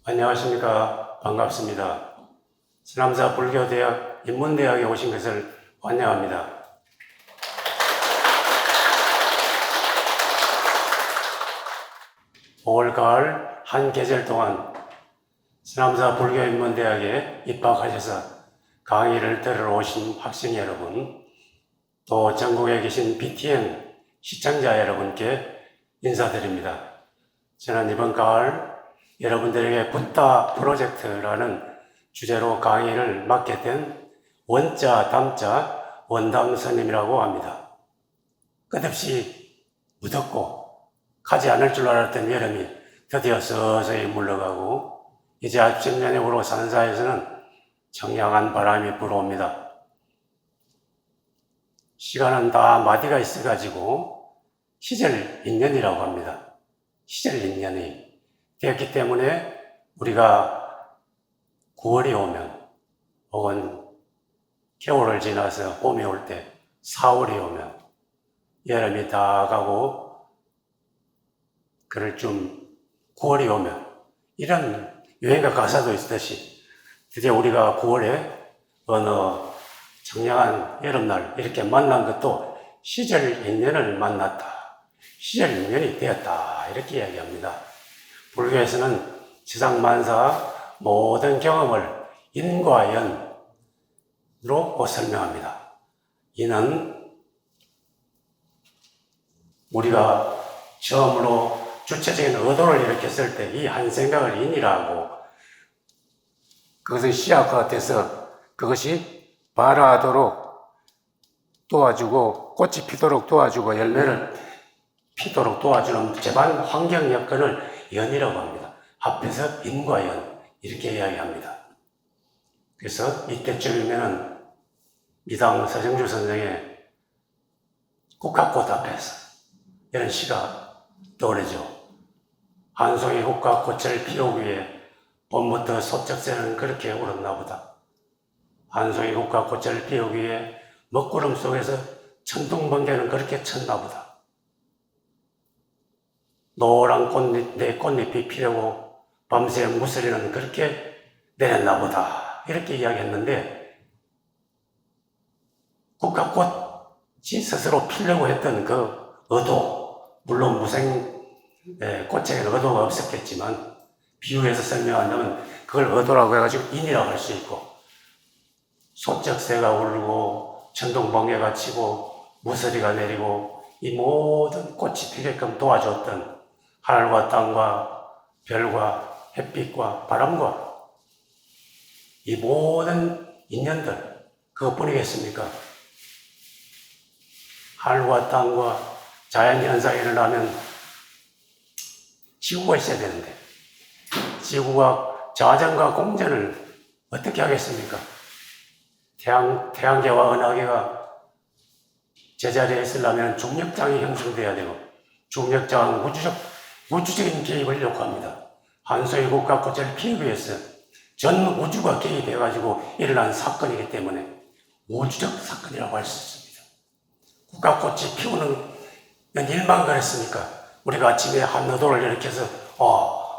안녕하십니까. 반갑습니다. 서남사 불교대학 인문대학에 오신 것을 환영합니다. 올 가을 한 계절 동안 서남사 불교인문대학에 입학하셔서 강의를 들으러 오신 학생 여러분, 또 전국에 계신 BTN 시청자 여러분께 인사드립니다. 저는 이번 가을 여러분들에게 붓다 프로젝트라는 주제로 강의를 맡게 된 원자, 담자, 원담 스님이라고 합니다. 끝없이 무덥고 가지 않을 줄 알았던 여름이 드디어 서서히 물러가고 이제 아침 저녁으로 산사에서는 청량한 바람이 불어옵니다. 시간은 다 마디가 있어가지고 시절 인연이라고 합니다. 시절 인연이 되었기 때문에 우리가 9월이 오면 혹은 겨울을 지나서 봄이 올 때 4월이 오면 여름이 다 가고 그럴 좀 9월이 오면 이런 유행가 가사도 있듯이 드디어 우리가 9월에 어느 청량한 여름날 이렇게 만난 것도 시절 인연을 만났다. 시절 인연이 되었다. 이렇게 이야기합니다. 불교에서는 지상만사 모든 경험을 인과 연으로 설명합니다. 이는 우리가 처음으로 주체적인 의도를 일으켰을 때 이 한 생각을 인이라고 그것은 씨앗과 같아서 그것이 발화하도록 도와주고 꽃이 피도록 도와주고 열매를 피도록 도와주는 제반 환경 여건을 연이라고 합니다. 합해서 인과 연 이렇게 이야기합니다. 그래서 이때쯤이면은 미당 서정주 선생의 국화꽃 앞에서 이런 시가 떠오르죠. 한 송이 국화꽃을 피우기 위해 봄부터 소쩍새는 그렇게 울었나 보다. 한 송이 국화꽃을 피우기 위해 먹구름 속에서 천둥번개는 그렇게 쳤나 보다. 노란 내 꽃잎이 피려고 밤새 무서리는 그렇게 내렸나 보다. 이렇게 이야기했는데 국화꽃이 스스로 피려고 했던 그 의도, 물론 꽃에는 의도가 없었겠지만 비유해서 설명한다면 그걸 의도라고 해가지고 인이라고 할 수 있고 소쩍새가 울고 천둥번개가 치고 무서리가 내리고 이 모든 꽃이 피게끔 도와줬던 하늘과 땅과 별과 햇빛과 바람과 이 모든 인연들 그것뿐이겠습니까? 하늘과 땅과 자연현상이 일어나면 지구가 있어야 되는데 지구가 자전과 공전을 어떻게 하겠습니까? 태양계와 은하계가 제자리에 있으려면 중력장이 형성돼야 되고 중력장은 우주적인 개입을 요구합니다. 한 송이 국화꽃을 피우기 위해서 전 우주가 개입해가지고 일어난 사건이기 때문에 우주적 사건이라고 할 수 있습니다. 국화꽃이 피우는 일만 그랬으니까 우리가 아침에 한 의도를 일으켜서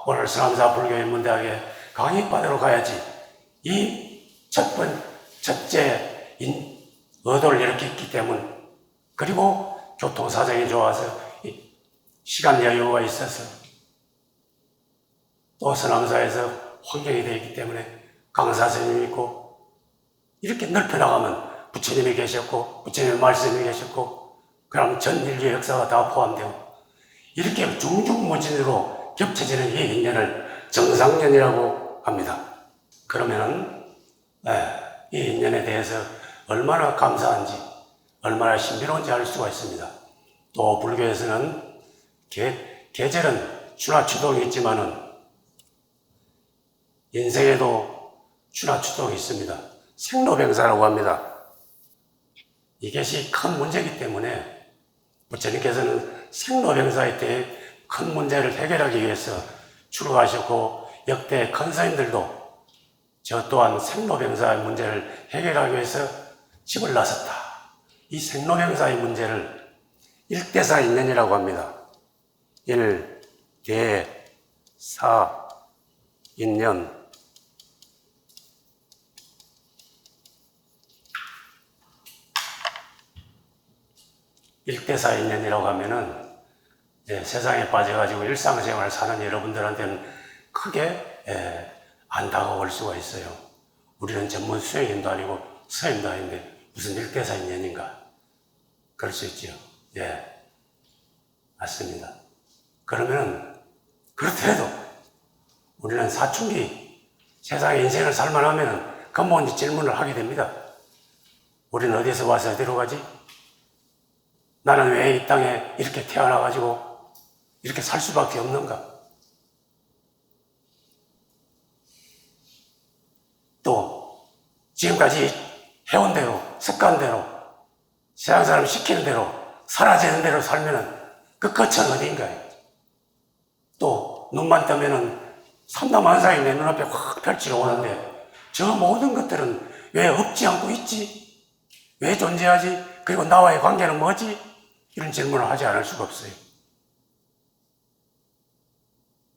오늘 서남사 불교인문대학에 강의 받으러 가야지. 이 첫째 의도를 일으켰기 때문 그리고 교통사정이 좋아서 시간 여유가 있어서 또 서남사에서 환경이 되어 있기 때문에 강사 스님이 있고 이렇게 넓혀나가면 부처님이 계셨고 부처님의 말씀이 계셨고 그럼 전 인류의 역사가 다 포함되고 이렇게 중중무진으로 겹쳐지는 이 인연을 정상연이라고 합니다. 그러면은 이 인연에 대해서 얼마나 감사한지 얼마나 신비로운지 알 수가 있습니다. 또 불교에서는 계절은 추나추동이 있지만은 인생에도 추나추동이 있습니다. 생로병사라고 합니다. 이것이 큰 문제이기 때문에 부처님께서는 생로병사의 때에 큰 문제를 해결하기 위해서 출가하셨고 역대 큰 스님들도 저 또한 생로병사의 문제를 해결하기 위해서 집을 나섰다. 이 생로병사의 문제를 일대사 인연이라고 합니다. 일, 대, 사, 인연, 일대사 인연이라고 하면은 세상에 빠져가지고 일상생활을 사는 여러분들한테는 크게 안 다가올 수가 있어요. 우리는 전문 수행인도 아니고 서인도 아닌데 무슨 일대사 인연인가? 그럴 수 있죠. 예, 맞습니다. 그러면 그렇더라도 우리는 사춘기 세상에 인생을 살만하면 근본 질문을 하게 됩니다. 우리는 어디서 와서 어디로 가지? 나는 왜 이 땅에 이렇게 태어나가지고 이렇게 살 수밖에 없는가? 또 지금까지 해온 대로, 습관대로, 세상 사람 시키는 대로, 사라지는 대로 살면은 그 끝은 어딘가요? 또 눈만 뜨면은 삼라만상이 내 눈앞에 확 펼치러 오는데 저 모든 것들은 왜 없지 않고 있지? 왜 존재하지? 그리고 나와의 관계는 뭐지? 이런 질문을 하지 않을 수가 없어요.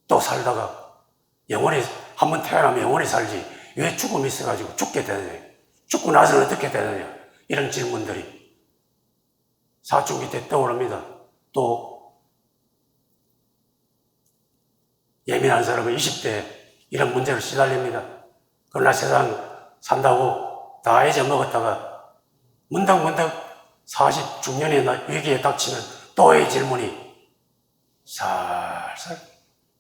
또 살다가 영원히 한번 태어나면 영원히 살지 왜 죽음이 있어가지고 죽게 되느냐? 죽고 나서는 어떻게 되느냐? 이런 질문들이 사춘기 때 떠오릅니다. 또 예민한 사람은 20대에 이런 문제로 시달립니다. 그러나 세상 산다고 다 잊어먹었다가 문득문득 40 중년의 위기에 닥치면 또 이 질문이 살살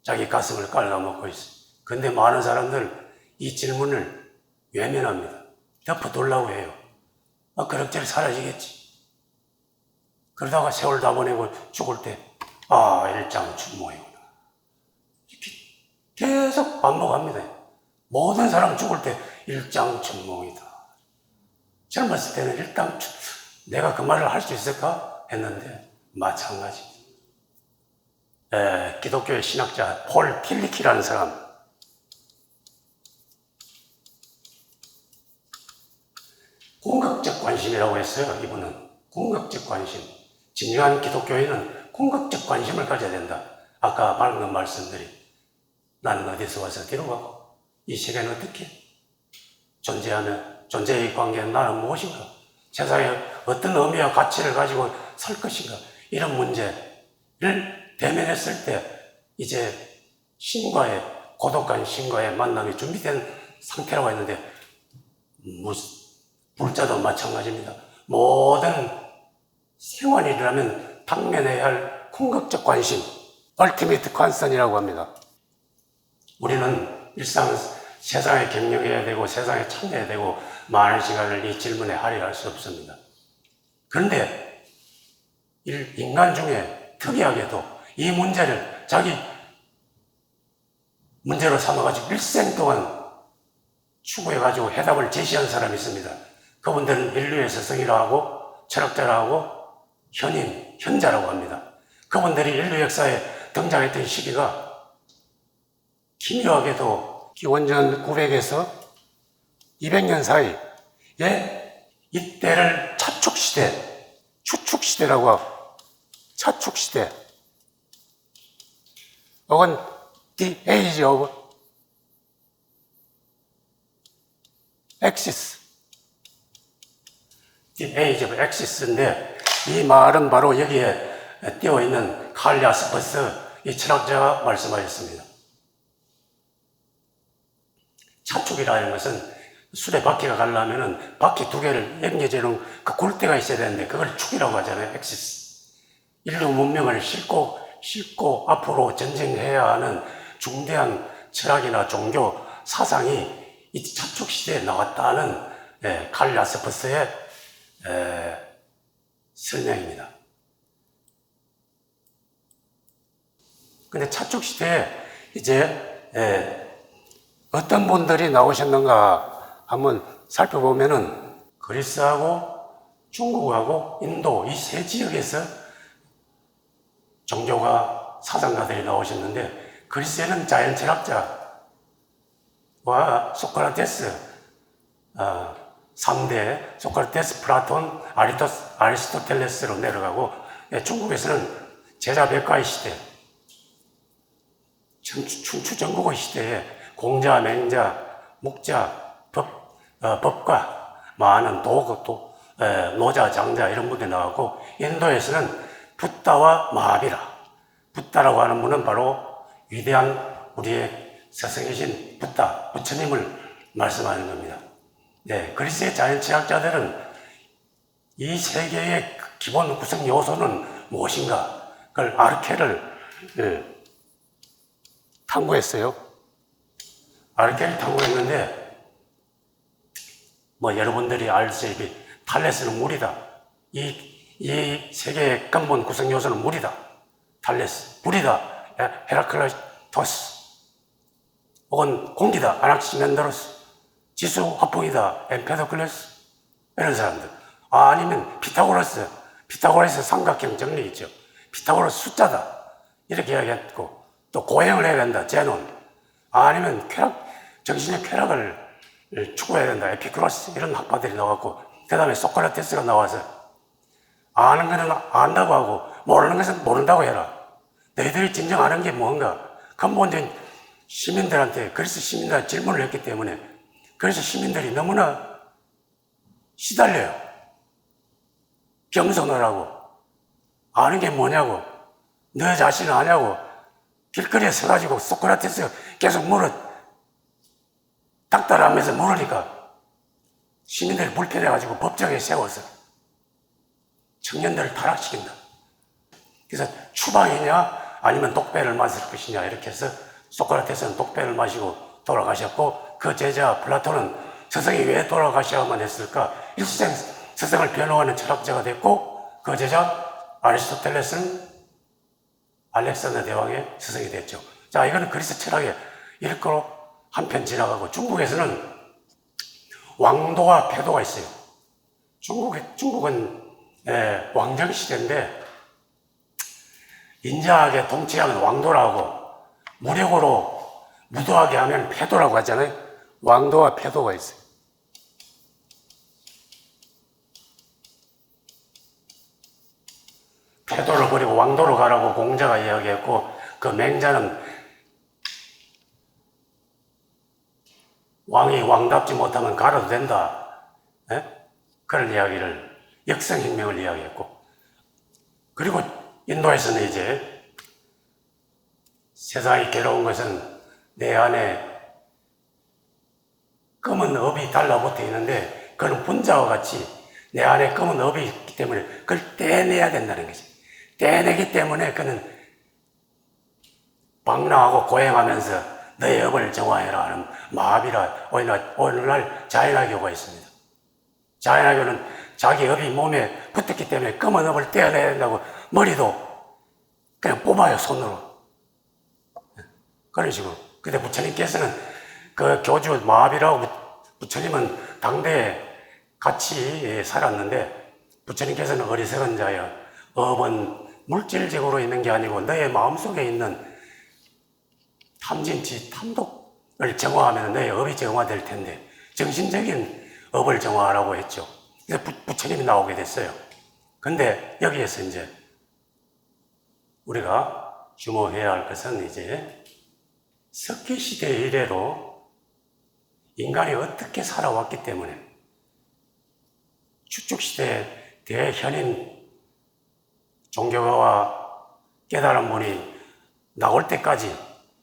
자기 가슴을 깔아먹고 있어요. 근데 많은 사람들 이 질문을 외면합니다. 덮어두려고 해요. 그럭저럭 사라지겠지. 그러다가 세월 다 보내고 죽을 때 일장춘몽이구나. 이렇게 계속 반복합니다. 모든 사람 죽을 때 일장춘몽이다. 젊었을 때는 내가 그 말을 할 수 있을까? 했는데 마찬가지. 기독교의 신학자 폴 틸리키라는 사람, 공격적 관심이라고 했어요. 이분은 공격적 관심. 진정한 기독교인은 공격적 관심을 가져야 된다. 아까 방금 말씀드린 나는 어디서 와서 어디로 가고 이 세계는 어떻게 존재하며 존재의 관계는 나는 무엇인가? 세상에 어떤 의미와 가치를 가지고 살 것인가? 이런 문제를 대면했을 때 이제 고독한 신과의 만남이 준비된 상태라고 했는데 불자도 마찬가지입니다. 모든 생활이라면 당면해야 할 궁극적 관심, 얼티미트 컨선이라고 합니다. 우리는 일상 세상에 경영해야 되고 세상에 참여해야 되고 많은 시간을 이 질문에 할애할 수 없습니다. 그런데 인간 중에 특이하게도 이 문제를 자기 문제로 삼아가지고 일생 동안 추구해가지고 해답을 제시한 사람이 있습니다. 그분들은 인류의 스승이라고 하고 철학자라고 하고 현자라고 합니다. 그분들이 인류 역사에 등장했던 시기가 기묘하게도 기원전 900에서 200년 사이에 이때를 차축시대, 추축시대라고 하고 차축시대 혹은 The Age of Axis, The Age of Axis인데 이 말은 바로 여기에 띄어있는 칼 야스퍼스 이 철학자가 말씀하셨습니다. 차축이라는 것은 수레 바퀴가 가려면은 바퀴 두 개를 연결해놓은 그 굴대가 있어야 되는데 그걸 축이라고 하잖아요. 엑시스. 인류 문명을 싣고 앞으로 전쟁해야 하는 중대한 철학이나 종교 사상이 이 차축 시대에 나왔다는 칼 야스퍼스의 설명입니다. 근데 차축 시대에 이제 어떤 분들이 나오셨는가 한번 살펴보면은 그리스하고 중국하고 인도 이 세 지역에서 종교가 사상가들이 나오셨는데 그리스에는 자연 철학자와 소크라테스 3대 소크라테스, 플라톤, 아리스토텔레스로 내려가고 중국에서는 제자 백가의 시대, 춘추전국의 시대에 공자, 맹자, 묵자, 법과 많은 도구, 노자, 장자 이런 분들이 나왔고, 인도에서는 붓다와 마하비라. 붓다라고 하는 분은 바로 위대한 우리의 스승이신 붓다, 부처님을 말씀하는 겁니다. 네, 그리스의 자연치학자들은 이 세계의 기본 구성 요소는 무엇인가? 그걸 아르케를 탐구했어요. 아르케를 탐구했는데, 여러분들이 알다시피 탈레스는 물이다. 이 세계의 근본 구성 요소는 물이다. 탈레스, 물이다. 헤라클레토스. 혹은 공기다. 아낙시멘데로스. 지수 화풍이다. 엠페도클레스. 이런 사람들. 아니면 피타고라스 삼각형 정리 있죠. 피타고라스 숫자다. 이렇게 이야기했고, 또 고행을 해야 된다. 제논. 아니면 정신의 쾌락을 추구해야 된다. 에피쿠로스. 이런 학파들이 나왔고, 그 다음에 소크라테스가 나와서 아는 것은 안다고 하고 모르는 것은 모른다고 해라. 너희들이 진정 아는 게 뭔가? 근본적인 시민들한테, 그래서 시민들한테 질문을 했기 때문에, 그래서 시민들이 너무나 시달려요. 겸손을 하고, 아는 게 뭐냐고, 너 자신은 아냐고, 길거리에 서가지고 소크라테스가 계속 닥달하면서 물으니까 시민들이 불편해가지고 법정에 세워서 청년들을 타락시킨다. 그래서 추방이냐 아니면 독배를 마실 것이냐 이렇게 해서 소크라테스는 독배를 마시고 돌아가셨고, 그 제자 플라톤은 스승이 왜 돌아가셔야만 했을까? 일생 스승을 변호하는 철학자가 됐고, 그 제자 아리스토텔레스는 알렉산더 대왕의 스승이 됐죠. 자, 이거는 그리스 철학의 일거로 한편 지나가고, 중국에서는 왕도와 패도가 있어요. 중국은 왕정시대인데, 인자하게 통치하면 왕도라고, 무력으로 무도하게 하면 패도라고 하잖아요. 왕도와 패도가 있어요. 패도를 버리고 왕도로 가라고 공자가 이야기했고, 그 맹자는 왕이 왕답지 못하면 가려도 된다. 그런 이야기를, 역성혁명을 이야기했고, 그리고 인도에서는 이제 세상이 괴로운 것은 내 안에 검은 업이 달라붙어 있는데, 그건 분자와 같이 내 안에 검은 업이 있기 때문에 그걸 떼내야 된다는 거지. 떼내기 때문에 그는 방랑하고 고행하면서 너의 업을 정화해라 하는 마하비라, 오늘날 자연화교가 있습니다. 자연화교는 자기 업이 몸에 붙었기 때문에 검은 업을 떼어내야 된다고 머리도 그냥 뽑아요, 손으로. 그런 식으로. 근데 부처님께서는 그 교주 마하비라고, 부처님은 당대에 같이 살았는데, 부처님께서는 어리석은 자여, 업은 물질적으로 있는 게 아니고 너의 마음속에 있는 탐진치, 탐독을 정화하면 너의 업이 정화될 텐데, 정신적인 업을 정화하라고 했죠. 그래서 부처님이 나오게 됐어요. 근데 여기에서 이제 우리가 주목해야 할 것은, 이제 석기시대 이래로 인간이 어떻게 살아왔기 때문에 추축시대 대현인 종교가와 깨달은 분이 나올 때까지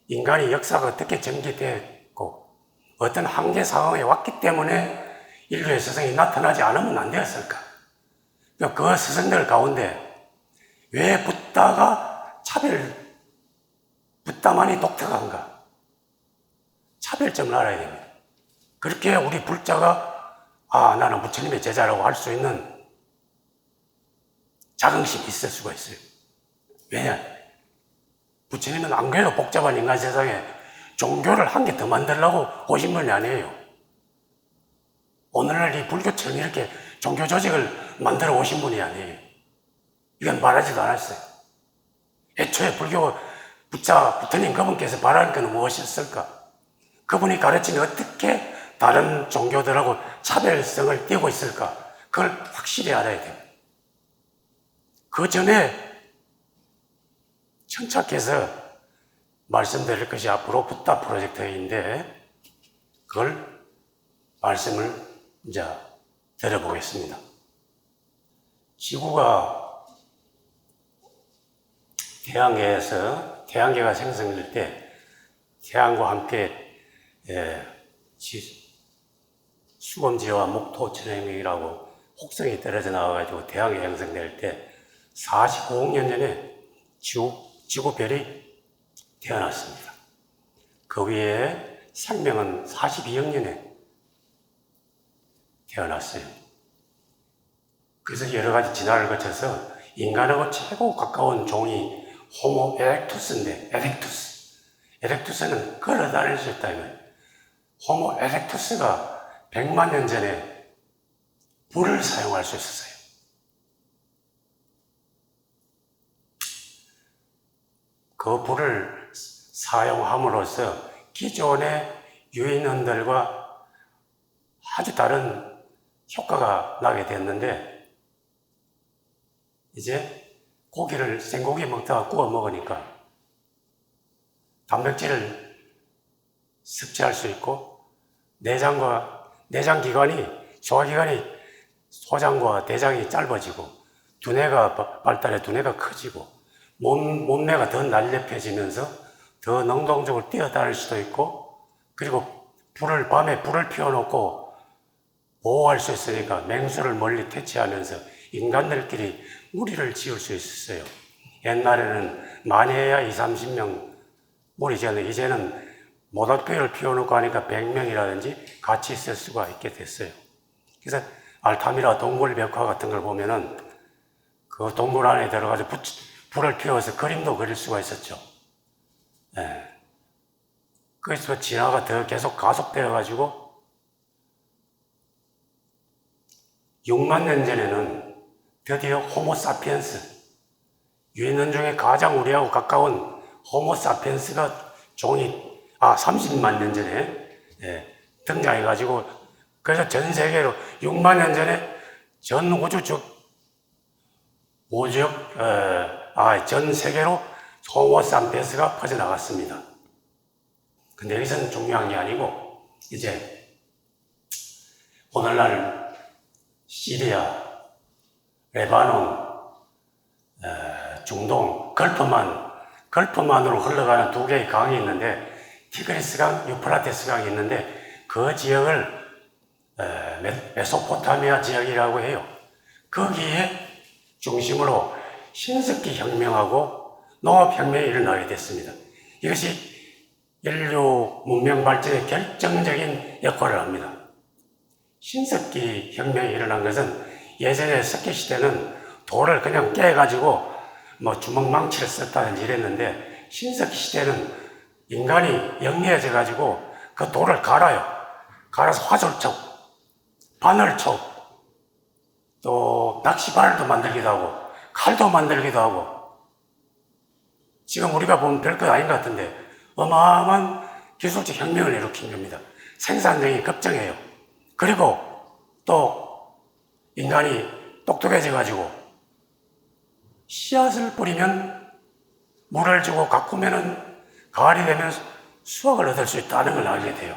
인간의 역사가 어떻게 전개됐고 어떤 한계 상황에 왔기 때문에 인류의 스승이 나타나지 않으면 안 되었을까? 그 스승들 가운데 왜 붓다가 붓다만이 독특한가? 차별점을 알아야 됩니다. 그렇게 우리 불자가 나는 부처님의 제자라고 할 수 있는 자긍심이 있을 수가 있어요. 왜냐? 부처님은 안 그래도 복잡한 인간 세상에 종교를 한 개 더 만들려고 오신 분이 아니에요. 오늘날 이 불교처럼 이렇게 종교 조직을 만들어 오신 분이 아니에요. 이건 말하지도 않았어요. 애초에 불교 부처님 그분께서 바라는 것은 무엇이었을까? 그분이 가르침이 어떻게 다른 종교들하고 차별성을 띄고 있을까? 그걸 확실히 알아야 됩니다. 그 전에 천착해서 말씀드릴 것이 앞으로 붓다 프로젝트인데 그걸 말씀을 이제 드려보겠습니다. 지구가 태양계가 생성될 때 태양과 함께 수검지와 목토 천행이라고 혹성이 떨어져 나와가지고 태양이 형성될 때 45억 년 전에 지구별이 태어났습니다. 그 위에 생명은 42억 년에 태어났어요. 그래서 여러 가지 진화를 거쳐서 인간하고 최고 가까운 종이 호모 에렉투스인데, 에렉투스는 걸어 다닐 수 있다면, 호모 에렉투스가 100만 년 전에 불을 사용할 수 있었어요. 그 불을 사용함으로써 기존의 유인원들과 아주 다른 효과가 나게 됐는데, 이제 생고기 먹다가 구워 먹으니까 단백질을 섭취할 수 있고, 소화기관이 소장과 대장이 짧아지고, 발달해 두뇌가 커지고, 몸매가 더 날렵해지면서 더 능동적으로 뛰어다닐 수도 있고, 그리고 밤에 불을 피워놓고 보호할 수 있으니까 맹수를 멀리 퇴치하면서 인간들끼리 무리를 지을 수 있었어요. 옛날에는 많이 해야 20-30명 무리지었는데 이제는 모닥불을 피워놓고 하니까 100명이라든지 같이 있을 수가 있게 됐어요. 그래서 알타미라 동굴 벽화 같은 걸 보면은 그 동굴 안에 들어가서 불을 피워서 그림도 그릴 수가 있었죠. 그래서 진화가 더 계속 가속되어가지고 6만 년 전에는 드디어 호모사피엔스, 유인원 중에 가장 우리하고 가까운 호모사피엔스가 30만 년 전에 등장해가지고, 그래서 전 세계로 6만 년 전에 전 세계로 호모사피엔스가 퍼져나갔습니다. 근데 여기서는 중요한 게 아니고, 이제 오늘날 시리아, 레바논, 중동, 걸프만으로 흘러가는 두 개의 강이 있는데, 티그리스 강, 유프라테스 강이 있는데, 그 지역을 메소포타미아 지역이라고 해요. 거기에 중심으로 신석기 혁명하고 농업혁명이 일어나게 됐습니다. 이것이 인류 문명 발전에 결정적인 역할을 합니다. 신석기 혁명이 일어난 것은 예전에 석기 시대는 돌을 그냥 깨가지고 주먹망치를 썼다든지 이랬는데, 신석기 시대는 인간이 영리해져가지고 그 돌을 갈아서 화살촉, 바늘촉, 또 낚시바늘도 만들기도 하고 칼도 만들기도 하고, 지금 우리가 보면 별것 아닌 것 같은데 어마어마한 기술적 혁명을 일으킨 겁니다. 생산력이 급증해요. 그리고 또 인간이 똑똑해져가지고 씨앗을 뿌리면 물을 주고 가꾸면은 가을이 되면 수확을 얻을 수 있다는 걸 알게 돼요.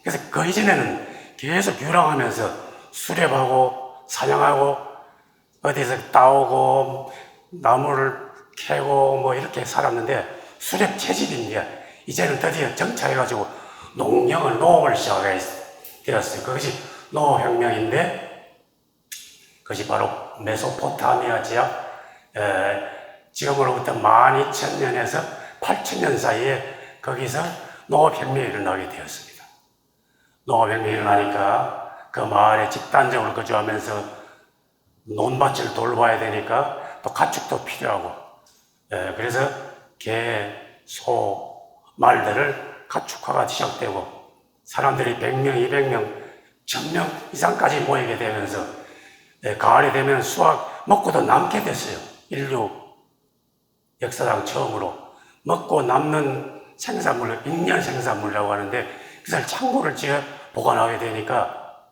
그래서 그 이전에는 계속 유랑하면서 수렵하고 사냥하고 어디서 따오고 나무를 캐고 이렇게 살았는데, 수렵 채집인데 이제는 드디어 정착해가지고 농업을 시작하게 되었어요. 그것이 농업혁명인데, 그것이 바로 메소포타미아 지역, 지금으로부터 12,000년에서 8,000년 사이에 거기서 농업혁명이 일어나게 되었습니다. 농업혁명이 일어나니까 그 마을에 집단적으로 거주하면서 논밭을 돌봐야 되니까 또 가축도 필요하고, 그래서 개, 소, 말들을 가축화가 시작되고 사람들이 100명, 200명, 1000명 이상까지 모이게 되면서 가을이 되면 먹고도 남게 됐어요. 인류 역사상 처음으로 먹고 남는 생산물을 인년 생산물이라고 하는데, 그것을 창고를 지어 보관하게 되니까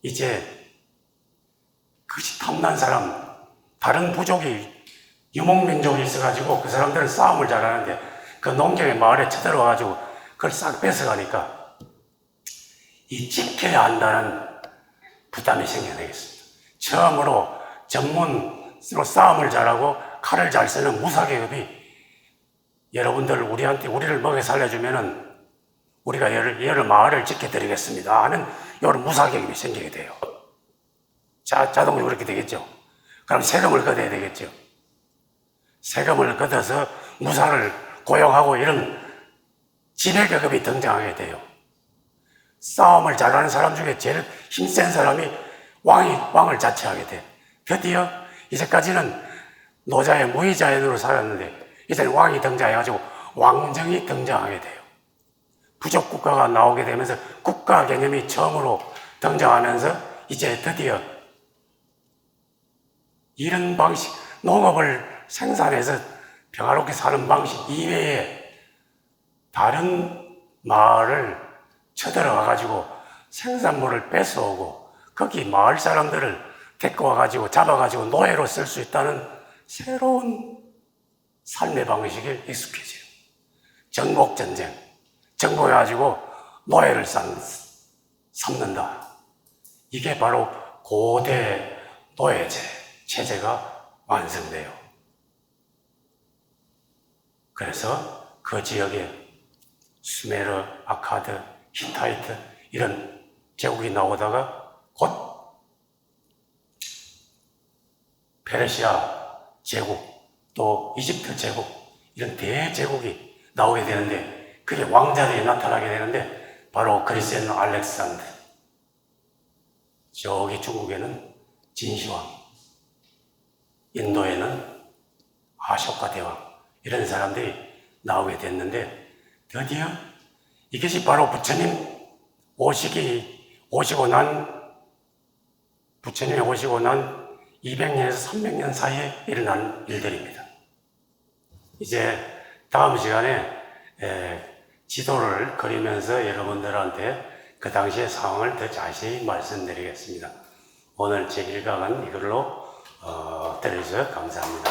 이제 그것이 탐난 사람, 다른 부족이 유목민족이 있어가지고 그 사람들은 싸움을 잘하는데 그 농경의 마을에 쳐들어와가지고 그걸 싹 뺏어가니까 이 지켜야 한다는 부담이 생겨나겠습니다. 처음으로 전문으로 싸움을 잘하고 칼을 잘 쓰는 무사계급이 여러분들 우리를 먹여 살려주면은 우리가 여러 마을을 지켜드리겠습니다 하는 이런 무사계급이 생기게 돼요. 자동으로 그렇게 되겠죠. 그럼 세금을 걷어야 되겠죠. 세금을 걷어서 무사를 고용하고 이런 지배계급이 등장하게 돼요. 싸움을 잘하는 사람 중에 제일 힘센 사람이 왕을 자처하게 돼. 드디어 이제까지는 노자의 무의자연으로 살았는데 이제는 왕이 등장해가지고 왕정이 등장하게 돼요. 부족 국가가 나오게 되면서 국가 개념이 처음으로 등장하면서 이제 드디어 이런 방식, 농업을 생산해서 평화롭게 사는 방식 이외에 다른 마을을 쳐들어가가지고 생산물을 뺏어오고 거기 마을 사람들을 데리고 와가지고 잡아가지고 노예로 쓸 수 있다는 새로운 삶의 방식에 익숙해져요. 정복전쟁, 정복해가지고 노예를 삼는다. 이게 바로 고대 노예제 체제가 완성돼요. 그래서 그 지역에 수메르, 아카드, 히타이트 이런 제국이 나오다가 곧 페르시아 제국 또 이집트 제국 이런 대제국이 나오게 되는데 그게 왕자들이 나타나게 되는데 바로 그리스에는 알렉산더, 저기 중국에는 진시황, 인도에는 아쇼카 대왕 이런 사람들이 나오게 됐는데 드디어 이것이 바로 부처님이 오시고 난 200년에서 300년 사이에 일어난 일들입니다. 이제 다음 시간에 지도를 그리면서 여러분들한테 그 당시의 상황을 더 자세히 말씀드리겠습니다. 오늘 제 일강은 이걸로 들어주셔서 감사합니다.